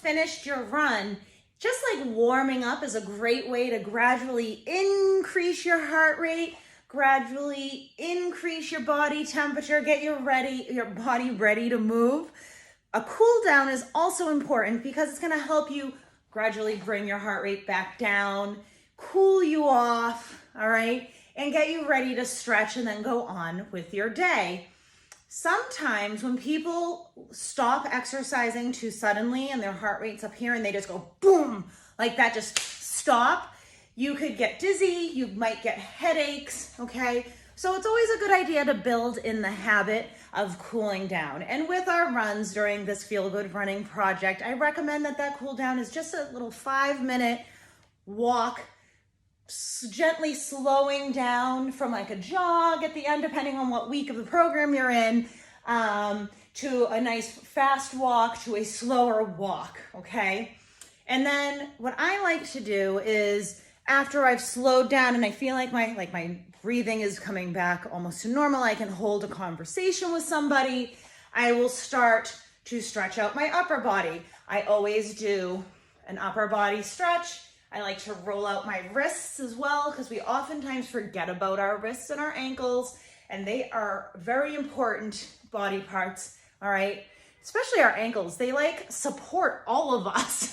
finished your run, just like warming up is a great way to gradually increase your heart rate, gradually increase your body temperature, get your body ready to move. A cool down is also important because it's going to help you gradually bring your heart rate back down, cool you off, all right, and get you ready to stretch and then go on with your day. Sometimes when people stop exercising too suddenly and their heart rate's up here and they just go boom, like that, just stop, you could get dizzy, you might get headaches, okay? So it's always a good idea to build in the habit of cooling down. And with our runs during this Feel Good Running project, I recommend that cool down is just a little 5-minute walk, gently slowing down from like a jog at the end, depending on what week of the program you're in, to a nice fast walk to a slower walk, okay? And then what I like to do is after I've slowed down and I feel like my breathing is coming back almost to normal, I can hold a conversation with somebody, I will start to stretch out my upper body. I always do an upper body stretch. I like to roll out my wrists as well because we oftentimes forget about our wrists and our ankles, and they are very important body parts, all right? Especially our ankles. They like support all of us,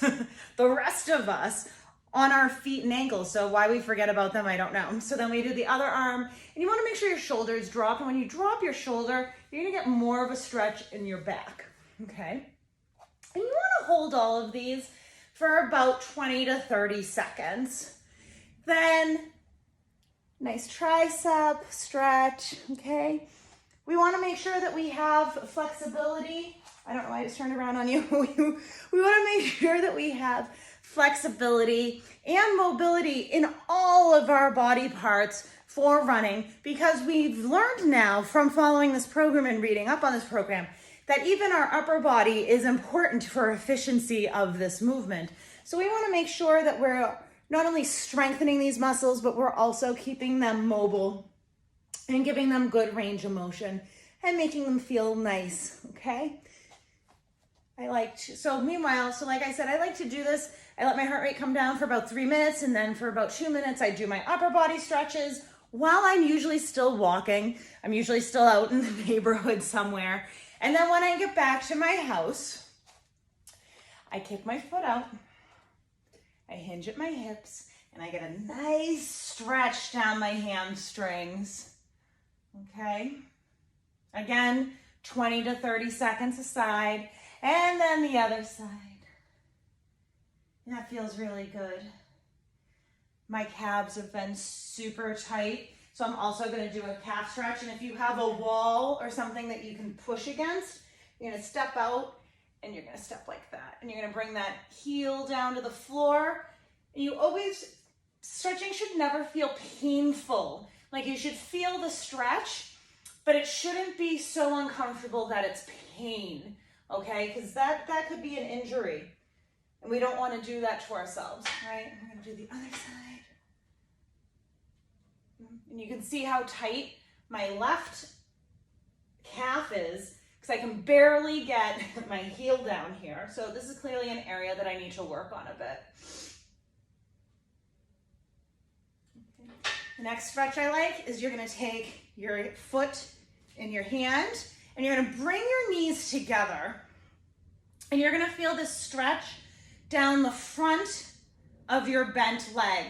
the rest of us, on our feet and ankles. So why we forget about them, I don't know. So then we do the other arm, and you want to make sure your shoulders drop, and when you drop your shoulder, you're going to get more of a stretch in your back, okay? And you want to hold all of these for about 20 to 30 seconds. Then, nice tricep stretch, okay? We want to make sure that we have flexibility. I don't know why I just turned around on you. We want to make sure that we have flexibility and mobility in all of our body parts for running, because we've learned now from following this program and reading up on this program that even our upper body is important for efficiency of this movement. So we want to make sure that we're not only strengthening these muscles, but we're also keeping them mobile and giving them good range of motion and making them feel nice, okay? Meanwhile, like I said, I like to do this. I let my heart rate come down for about 3 minutes, and then for about 2 minutes, I do my upper body stretches while I'm usually still walking. I'm usually still out in the neighborhood somewhere. And then when I get back to my house, I kick my foot out, I hinge at my hips, and I get a nice stretch down my hamstrings, okay? Again, 20 to 30 seconds aside, and then the other side. And that feels really good. My calves have been super tight. So I'm also going to do a calf stretch, and if you have a wall or something that you can push against, you're going to step out and you're going to step like that. And you're going to bring that heel down to the floor. And stretching should never feel painful. Like, you should feel the stretch, but it shouldn't be so uncomfortable that it's pain, okay? Because that could be an injury, and we don't want to do that to ourselves, right? We're going to do the other side. And you can see how tight my left calf is because I can barely get my heel down here. So this is clearly an area that I need to work on a bit. Okay. The next stretch I like is you're going to take your foot in your hand and you're going to bring your knees together, and you're going to feel this stretch down the front of your bent leg,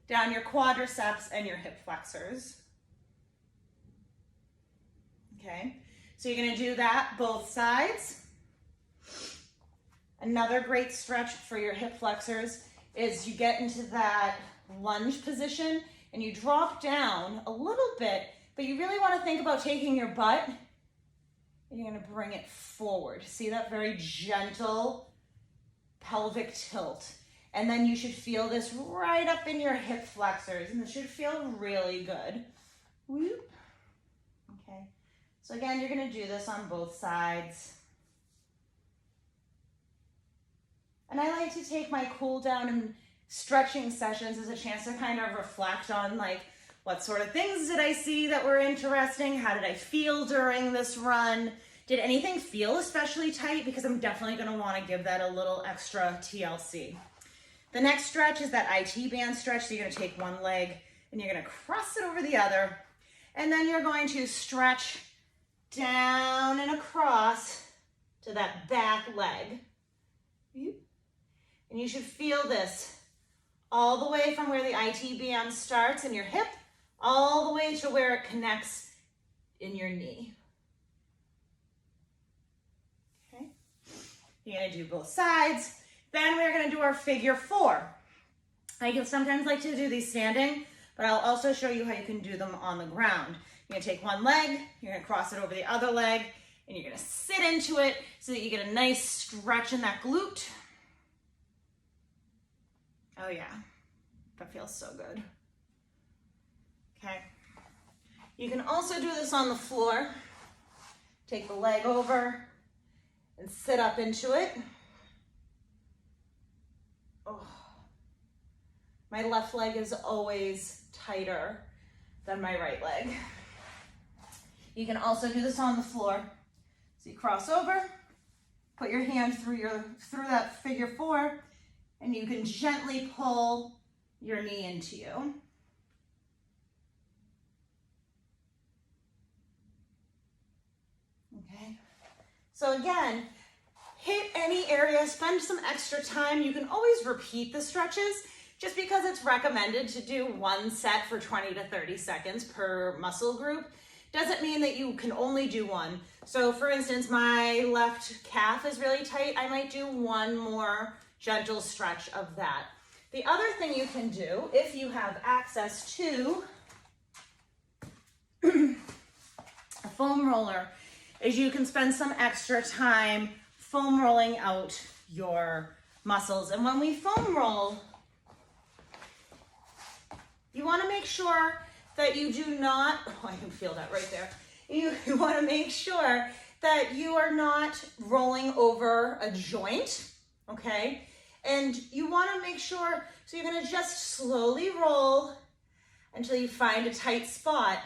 down your quadriceps and your hip flexors. Okay, so you're going to do that both sides. Another great stretch for your hip flexors is you get into that lunge position and you drop down a little bit, but you really want to think about taking your butt and you're going to bring it forward. See that very gentle pelvic tilt. And then you should feel this right up in your hip flexors, and this should feel really good. Whoop. Okay, so again, you're going to do this on both sides. And I like to take my cool down and stretching sessions as a chance to kind of reflect on, like, what sort of things did I see that were interesting? How did I feel during this run? Did anything feel especially tight? Because I'm definitely gonna wanna give that a little extra TLC. The next stretch is that IT band stretch. So you're gonna take one leg and you're gonna cross it over the other. And then you're going to stretch down and across to that back leg. And you should feel this all the way from where the IT band starts in your hip, all the way to where it connects in your knee. Okay. You're gonna do both sides. Then we're gonna do our figure four. I can sometimes like to do these standing, but I'll also show you how you can do them on the ground. You're gonna take one leg, you're gonna cross it over the other leg, and you're gonna sit into it so that you get a nice stretch in that glute. Oh yeah, that feels so good. Okay. You can also do this on the floor. Take the leg over and sit up into it. Oh. My left leg is always tighter than my right leg. You can also do this on the floor. So you cross over, put your hand through that figure four, and you can gently pull your knee into you. Okay. So again, hit any area, spend some extra time. You can always repeat the stretches. Just because it's recommended to do one set for 20 to 30 seconds per muscle group doesn't mean that you can only do one. So for instance, my left calf is really tight. I might do one more gentle stretch of that. The other thing you can do, if you have access to a foam roller, is you can spend some extra time foam rolling out your muscles. And when we foam roll, you want to make sure that you do not, oh, I can feel that right there. You want to make sure that you are not rolling over a joint, okay? And you want to make sure, so you're going to just slowly roll until you find a tight spot.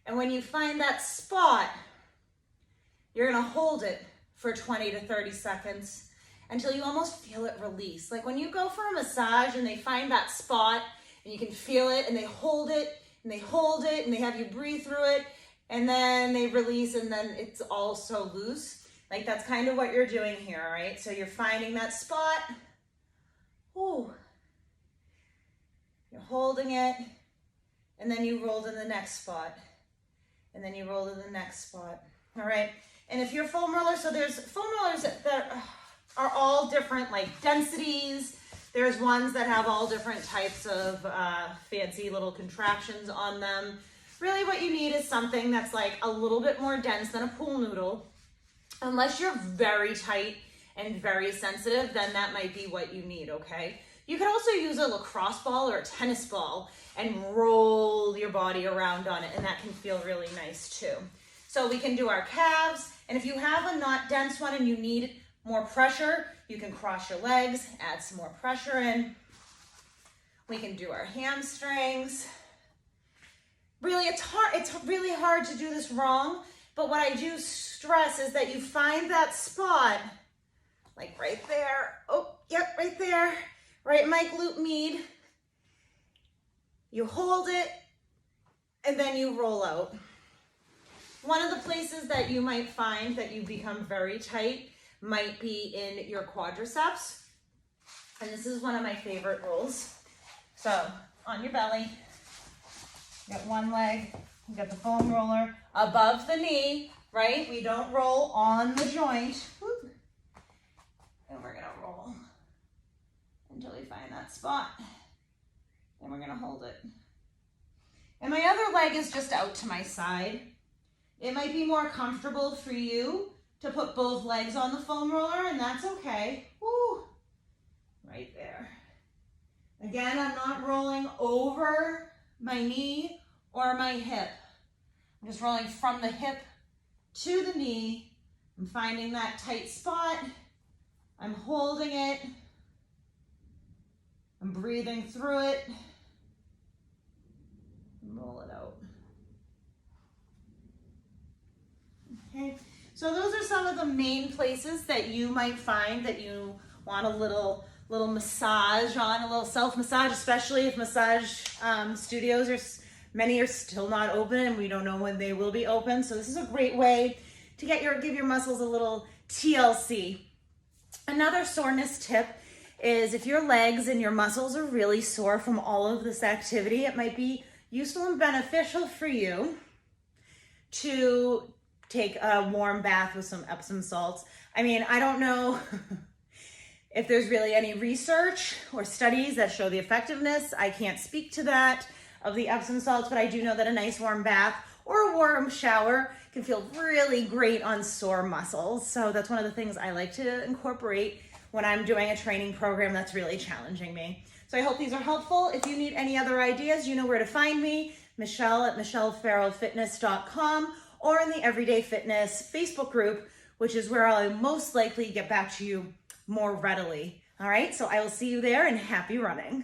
And when you find that spot, you're going to hold it for 20 to 30 seconds until you almost feel it release. Like when you go for a massage and they find that spot, and you can feel it, and they hold it, and they hold it, and they have you breathe through it, and then they release, and then it's all so loose. Like that's kind of what you're doing here, right? So you're finding that spot. Ooh. You're holding it, and then you roll to the next spot, and then you roll to the next spot. All right. And if you're foam roller, so there's foam rollers that are all different, like densities. There's ones that have all different types of fancy little contractions on them. Really what you need is something that's like a little bit more dense than a pool noodle. Unless you're very tight and very sensitive, then that might be what you need, okay? You could also use a lacrosse ball or a tennis ball and roll your body around on it, and that can feel really nice too. So we can do our calves, and if you have a not dense one and you need more pressure, you can cross your legs, add some more pressure in. We can do our hamstrings. Really, it's really hard to do this wrong, but what I do stress is that you find that spot, like right there. Oh, yep, right there, right in my glute med. You hold it, and then you roll out. One of the places that you might find that you become very tight might be in your quadriceps. And this is one of my favorite rolls. So on your belly, you got one leg, you got the foam roller above the knee, right? We don't roll on the joint. Whoop. And we're gonna roll until we find that spot. And we're gonna hold it. And my other leg is just out to my side. It might be more comfortable for you to put both legs on the foam roller, and that's okay. Woo. Right there. Again, I'm not rolling over my knee or my hip. I'm just rolling from the hip to the knee. I'm finding that tight spot. I'm holding it. I'm breathing through it. Roll it out. Okay. So those are some of the main places that you might find that you want a little massage on, a little self-massage, especially if massage studios many are still not open and we don't know when they will be open. So this is a great way to give your muscles a little TLC. Another soreness tip is if your legs and your muscles are really sore from all of this activity, it might be useful and beneficial for you to take a warm bath with some Epsom salts. I mean, I don't know if there's really any research or studies that show the effectiveness. I can't speak to that of the Epsom salts, but I do know that a nice warm bath or a warm shower can feel really great on sore muscles. So that's one of the things I like to incorporate when I'm doing a training program that's really challenging me. So I hope these are helpful. If you need any other ideas, you know where to find me, Michelle at michellefarrellfitness.com, or in the Everyday Fitness Facebook group, which is where I'll most likely get back to you more readily. All right, so I will see you there, and happy running.